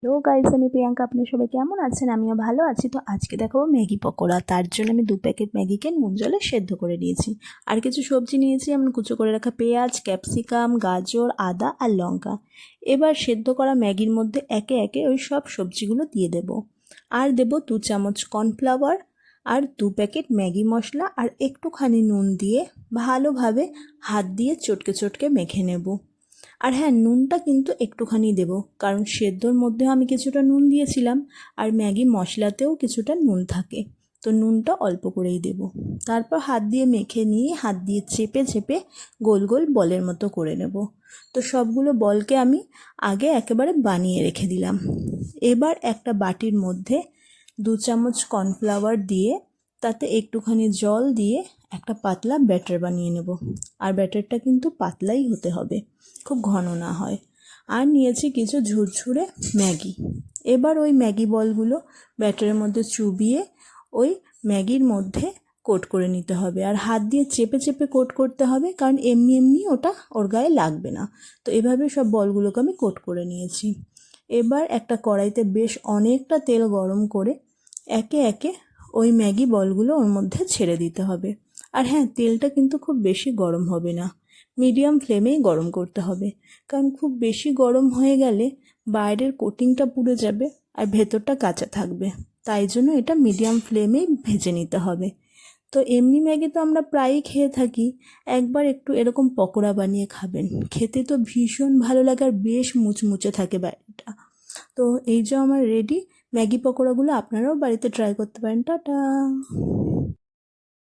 Hello guys, আমি প্রিয়াঙ্কা। আপনারা সবাই কেমন আছেন? আমিও ভালো আছি। তো আজকে দেখাবো ম্যাগি পকোড়া। তার জন্য আমি 2 প্যাকেট ম্যাগিকে নুন জলে সেদ্ধ করে নিয়েছি। আর কিছু সবজি নিয়েছি, যেমন কুচো করে রাখা পেঁয়াজ, ক্যাপসিকাম, গাজর, আদা আর লঙ্কা। এবার সেদ্ধ করা ম্যাগির মধ্যে একে একে ওই সব সবজিগুলো দিয়ে দেব। আর দেব 2 চামচ কর্নফ্লাওয়ার আর 2 প্যাকেট ম্যাগি মশলা আর একটুখানি নুন দিয়ে ভালোভাবে হাত দিয়ে চটকে চটকে মেখে নেব। আর হ্যাঁ, নুনটা কিন্তু একটুখানি দেব, কারণ সেদ্ধর মধ্যেও আমি কিছুটা নুন দিয়েছিলাম আর ম্যাগি মশলাতেও কিছুটা নুন থাকে, তো নুনটা অল্প করেই দেব। তারপর হাত দিয়ে মেখে নিয়ে হাত দিয়ে চেপে চেপে গোল গোল বলের মতো করে নেব। তো সবগুলো বলকে আমি আগে একেবারে বানিয়ে রেখে দিলাম। এবার একটা বাটির মধ্যে 2 চামচ কর্নফ্লাওয়ার দিয়ে তাতে একটুখানি জল দিয়ে একটা পাতলা ব্যাটার বানিয়ে নেব। আর ব্যাটারটা কিন্তু পাতলাই হতে হবে, খুব ঘন না হয়। আর নিয়েছি কিছু ঝুরঝুরে ম্যাগি। এবার ওই ম্যাগি বলগুলো ব্যাটারের মধ্যে চুবিয়ে ওই ম্যাগির মধ্যে কোট করে নিতে হবে। আর হাত দিয়ে চেপে চেপে কোট করতে হবে, কারণ এমনি এমনি ওটা ওর গায়ে লাগবে না। তো এভাবে সব বলগুলোকে আমি কোট করে নিয়েছি। এবার একটা কড়াইতে বেশ অনেকটা তেল গরম করে একে একে ওই ম্যাগি বলগুলো ওর মধ্যে ছেড়ে দিতে হবে। আর হ্যাঁ, তেলটা কিন্তু খুব বেশি গরম হবে না, মিডিয়াম ফ্লেমেই গরম করতে হবে। কারণ খুব বেশি গরম হয়ে গেলে বাইরের কোটিংটা পুড়ে যাবে আর ভেতরটা কাঁচা থাকবে। তাই জন্য এটা মিডিয়াম ফ্লেমেই ভেজে নিতে হবে। তো এমনি ম্যাগি তো আমরা প্রায়ই খেয়ে থাকি, একবার একটু এরকম পকোড়া বানিয়ে খাবেন, খেতে তো ভীষণ ভালো লাগে আর বেশ মুচমুচে থাকে বাইরেটা। তো এই যে আমার রেডি ম্যাগি পকোড়াগুলো, আপনারাও বাড়িতে ট্রাই করতে পারেন। টাটা।